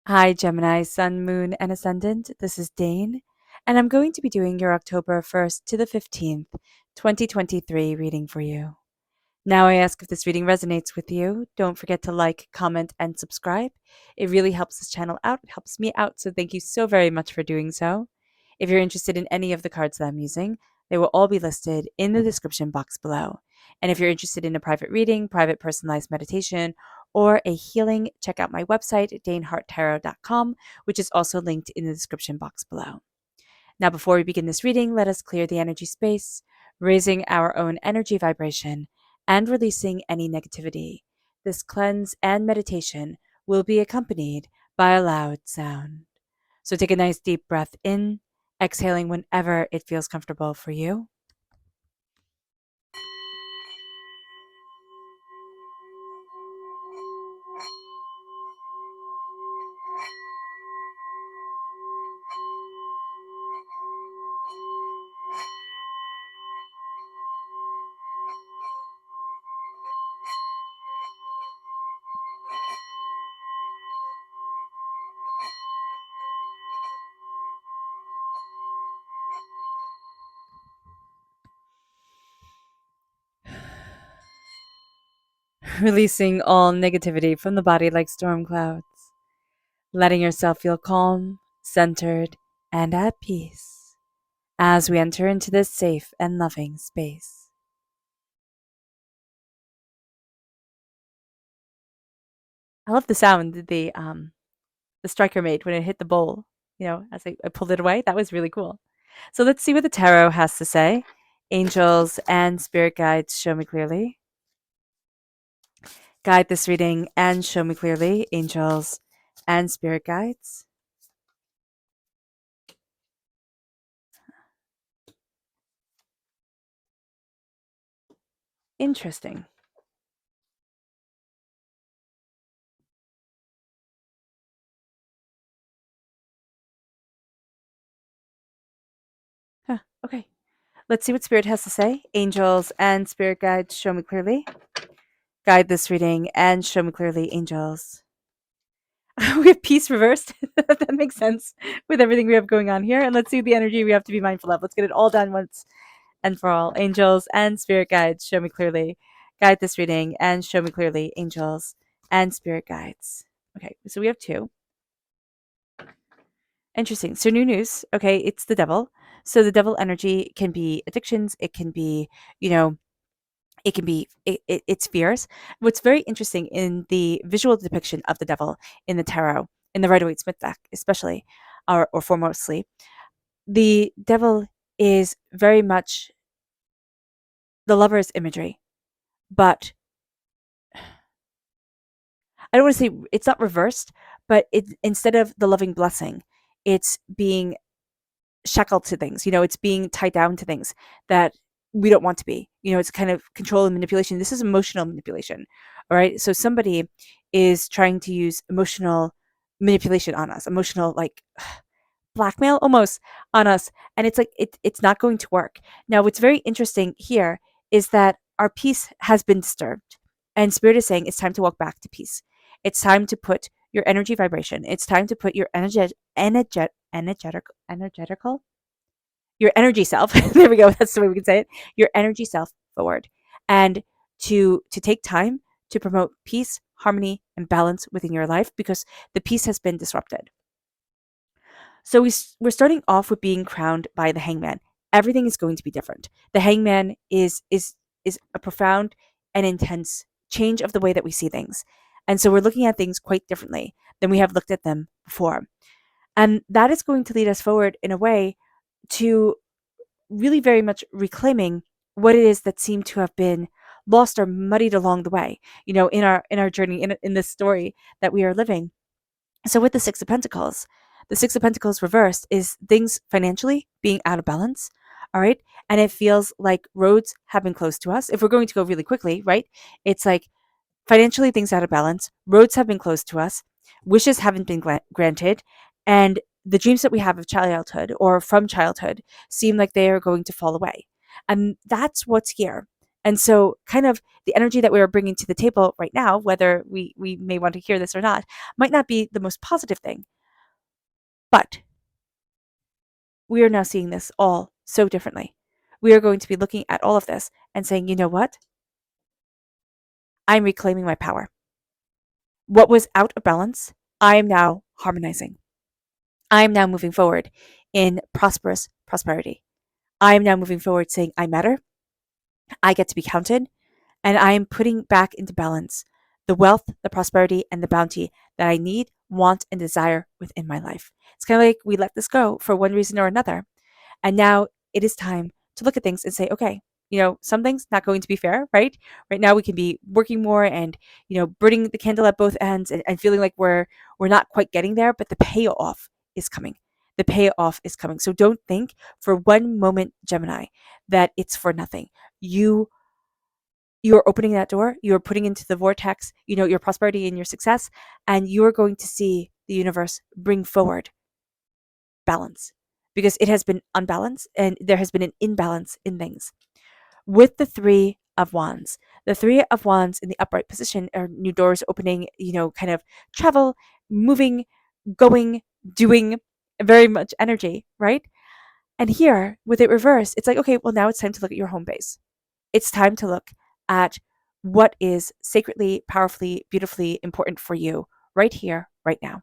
Hi, Gemini, Sun, Moon, and Ascendant. This is Dane, and I'm going to be doing your October 1st to the 15th, 2023 reading for you. Now, I ask if this reading resonates with you. Don't forget to like, comment, and subscribe. It really helps this channel out. It helps me out, so thank you so very much for doing so. If you're interested in any of the cards that I'm using, they will all be listed in the description box below. And if you're interested in a private reading, private personalized meditation, or a healing, check out my website, daneharttarot.com, which is also linked in the description box below. Now, before we begin this reading, let us clear the energy space, raising our own energy vibration and releasing any negativity. This cleanse and meditation will be accompanied by a loud sound. So take a nice deep breath in, exhaling whenever it feels comfortable for you. Releasing all negativity from the body like storm clouds, letting yourself feel calm, centered, and at peace as we enter into this safe and loving space. I love the sound the striker made when it hit the bowl, as I pulled it away. That was really cool. So let's see what the tarot has to say. Angels and spirit guides, show me clearly. Guide this reading and show me clearly, angels and spirit guides. Interesting. Huh, okay. Let's see what spirit has to say. Angels and spirit guides, show me clearly. Guide this reading and show me clearly, angels. We have peace reversed. That makes sense with everything we have going on here. And let's see the energy we have to be mindful of. Let's get it all done once and for all. Angels and spirit guides, show me clearly. Guide this reading and show me clearly, angels and spirit guides. Okay, so we have two. Interesting. So new news. Okay, it's the devil. So the devil energy can be addictions. It can be, you know, it can be it's fears. What's very interesting in the visual depiction of the devil in the tarot, in the Rider-Waite-Smith deck, especially, or foremostly, the devil is very much the lover's imagery, but I don't want to say it's not reversed, but it instead of the loving blessing, it's being shackled to things. It's being tied down to things that we don't want to be. It's kind of control and manipulation. This is emotional manipulation. All right. So somebody is trying to use emotional manipulation on us, emotional, like, blackmail almost on us. And it's like, it's not going to work. Now, what's very interesting here is that our peace has been disturbed. And Spirit is saying it's time to walk back to peace. It's time to put your energy vibration. It's time to put your energetical, your energy self. There we go. That's the way we can say it. Your energy self forward, and to take time to promote peace, harmony, and balance within your life, because the peace has been disrupted. So we're starting off with being crowned by the hangman. Everything is going to be different. The hangman is a profound and intense change of the way that we see things. And so we're looking at things quite differently than we have looked at them before. And that is going to lead us forward in a way to really very much reclaiming what it is that seemed to have been lost or muddied along the way, in our journey, in this story that we are living. So with the Six of Pentacles reversed is things financially being out of balance. All right. And it feels like roads have been closed to us. If we're going to go really quickly, right? It's like financially things out of balance, roads have been closed to us, wishes haven't been granted, and the dreams that we have of childhood or from childhood seem like they are going to fall away. And that's what's here. And so kind of the energy that we are bringing to the table right now, whether we may want to hear this or not, might not be the most positive thing. But we are now seeing this all so differently. We are going to be looking at all of this and saying, you know what? I'm reclaiming my power. What was out of balance, I am now harmonizing. I am now moving forward in prosperous prosperity. I am now moving forward saying, I matter. I get to be counted. And I am putting back into balance the wealth, the prosperity, and the bounty that I need, want, and desire within my life. It's kind of like we let this go for one reason or another. And now it is time to look at things and say, okay, some things not going to be fair, right? Right now we can be working more and, burning the candle at both ends and feeling like we're not quite getting there, but the payoff is coming. The payoff is coming. So don't think for one moment, Gemini, that it's for nothing. You are opening that door, you are putting into the vortex, your prosperity and your success, and you are going to see the universe bring forward balance because it has been unbalanced and there has been an imbalance in things. With the Three of Wands, the Three of Wands in the upright position are new doors opening, kind of travel, moving, going, doing, very much energy, right? And here with it reversed, it's like, okay, well, now it's time to look at your home base. It's time to look at what is sacredly, powerfully, beautifully important for you right here, right now.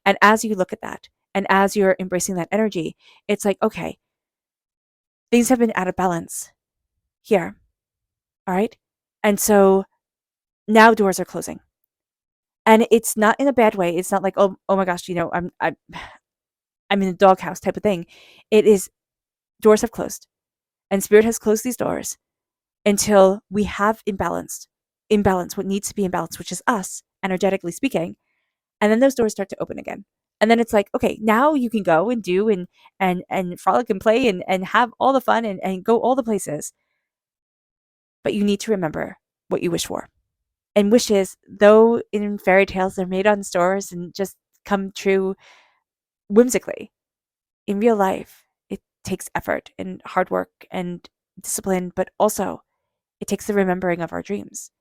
And as you look at that, and as you're embracing that energy, it's like, okay, things have been out of balance here. All right. And so now doors are closing. And it's not in a bad way. It's not like, oh my gosh, I'm in a doghouse type of thing. It is doors have closed. And spirit has closed these doors until we have imbalance, what needs to be imbalanced, which is us, energetically speaking. And then those doors start to open again. And then it's like, okay, now you can go and do and frolic and play and have all the fun and go all the places. But you need to remember what you wish for. And wishes, though in fairy tales, they're made on stores and just come true whimsically. In real life, it takes effort and hard work and discipline, but also it takes the remembering of our dreams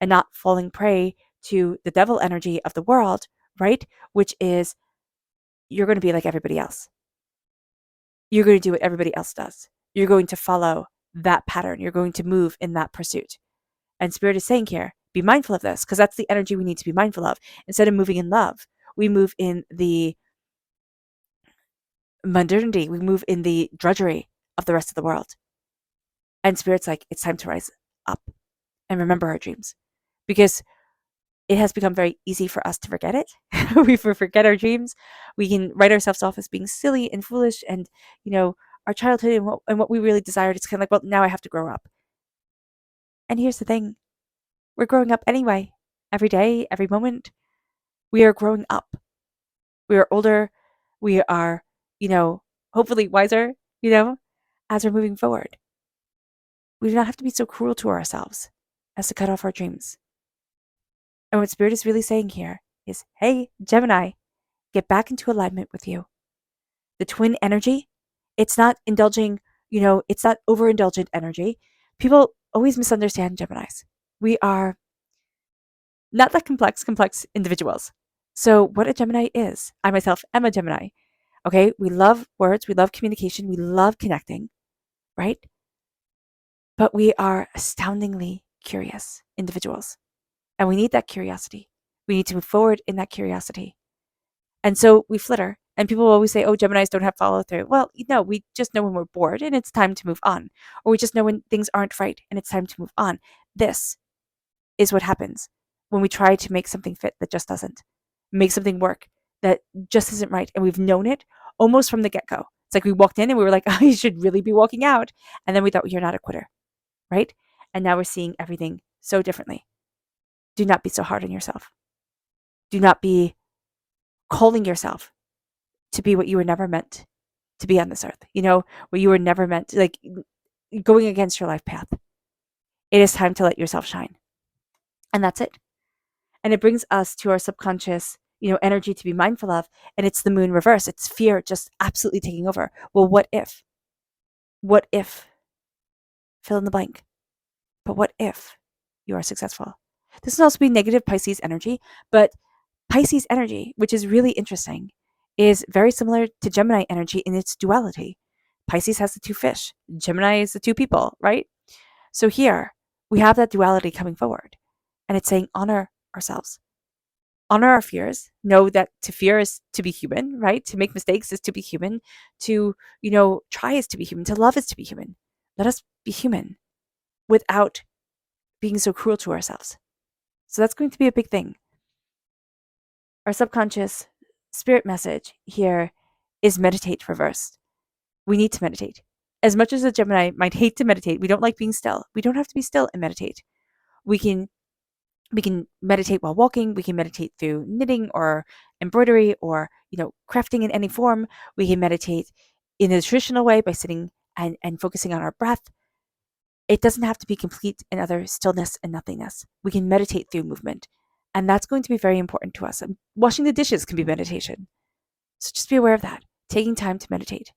and not falling prey to the devil energy of the world, right? Which is you're going to be like everybody else. You're going to do what everybody else does. You're going to follow that pattern. You're going to move in that pursuit. And Spirit is saying here, be mindful of this because that's the energy we need to be mindful of. Instead of moving in love, we move in the modernity. We move in the drudgery of the rest of the world. And Spirit's like, it's time to rise up and remember our dreams because it has become very easy for us to forget it. We forget our dreams. We can write ourselves off as being silly and foolish and, our childhood and what we really desired. It's kind of like, well, now I have to grow up. And here's the thing. We're growing up anyway. Every day, every moment, we are growing up. We are older. We are, hopefully wiser, as we're moving forward. We do not have to be so cruel to ourselves as to cut off our dreams. And what Spirit is really saying here is, hey, Gemini, get back into alignment with you. The twin energy, it's not indulging, it's not overindulgent energy. People always misunderstand Geminis. We are not that complex individuals. So what a Gemini is, I myself am a Gemini. Okay, we love words, we love communication, we love connecting, right? But we are astoundingly curious individuals. And we need that curiosity. We need to move forward in that curiosity. And so we flitter. And people will always say, oh, Geminis don't have follow through. Well, we just know when we're bored and it's time to move on. Or we just know when things aren't right and it's time to move on. This is what happens when we try to make something fit that just doesn't. Make something work that just isn't right. And we've known it almost from the get-go. It's like we walked in and we were like, oh, you should really be walking out. And then we thought, well, you're not a quitter, right? And now we're seeing everything so differently. Do not be so hard on yourself. Do not be calling yourself to be what you were never meant to be on this earth. What you were never meant to, like going against your life path. It is time to let yourself shine. And that's it. And it brings us to our subconscious, energy to be mindful of. And it's the moon reverse. It's fear just absolutely taking over. Well, what if? What if? Fill in the blank. But what if you are successful? This can also be negative Pisces energy, but Pisces energy, which is really interesting, is very similar to Gemini energy in its duality. Pisces has the two fish, Gemini is the two people, right? So here we have that duality coming forward, and it's saying honor ourselves, honor our fears, know that to fear is to be human, right? To make mistakes is to be human, to, try is to be human, to love is to be human. Let us be human without being so cruel to ourselves. So that's going to be a big thing. Our subconscious spirit message here is meditate reversed. We need to meditate. As much as a Gemini might hate to meditate, we don't like being still. We don't have to be still and meditate. We can meditate while walking. We can meditate through knitting or embroidery or crafting in any form. We can meditate in a traditional way by sitting and focusing on our breath. It doesn't have to be complete and utter stillness and nothingness. We can meditate through movement, and that's going to be very important to us. And washing the dishes can be meditation, so just be aware of that. Taking time to meditate,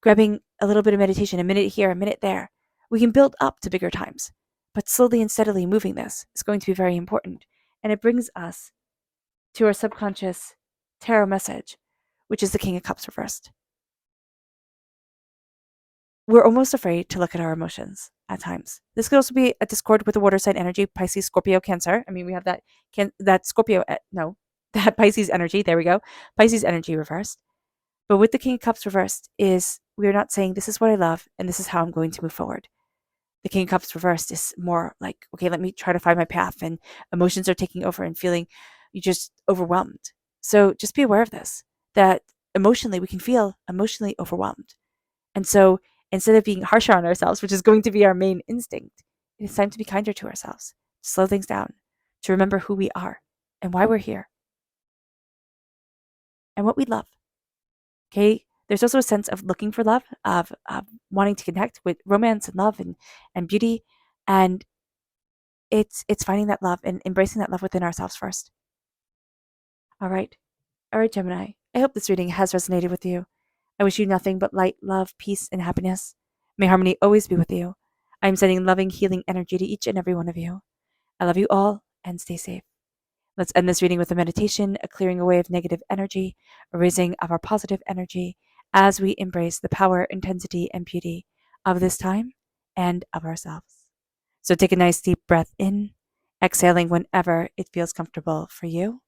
grabbing a little bit of meditation, a minute here, a minute there. We can build up to bigger times. But slowly and steadily moving this is going to be very important. And it brings us to our subconscious tarot message, which is the King of Cups reversed. We're almost afraid to look at our emotions at times. This could also be a discord with the water sign energy, Pisces, Scorpio, Cancer. I mean, we have that Scorpio, that Pisces energy. There we go. Pisces energy reversed. But with the King of Cups reversed is we're not saying this is what I love and this is how I'm going to move forward. The King of Cups reversed is more like, okay, let me try to find my path, and emotions are taking over and feeling you just overwhelmed. So just be aware of this, that emotionally we can feel emotionally overwhelmed. And so instead of being harsher on ourselves, which is going to be our main instinct, it is time to be kinder to ourselves, to slow things down, to remember who we are and why we're here and what we love. Okay, there's also a sense of looking for love, of wanting to connect with romance and love and beauty, and it's finding that love and embracing that love within ourselves first. All right, Gemini. I hope this reading has resonated with you. I wish you nothing but light, love, peace, and happiness. May harmony always be with you. I am sending loving, healing energy to each and every one of you. I love you all, and stay safe. Let's end this reading with a meditation, a clearing away of negative energy, a raising of our positive energy as we embrace the power, intensity, and beauty of this time and of ourselves. So take a nice deep breath in, exhaling whenever it feels comfortable for you.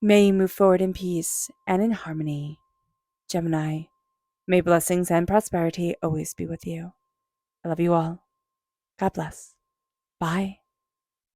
May you move forward in peace and in harmony. Gemini, may blessings and prosperity always be with you. I love you all. God bless. Bye.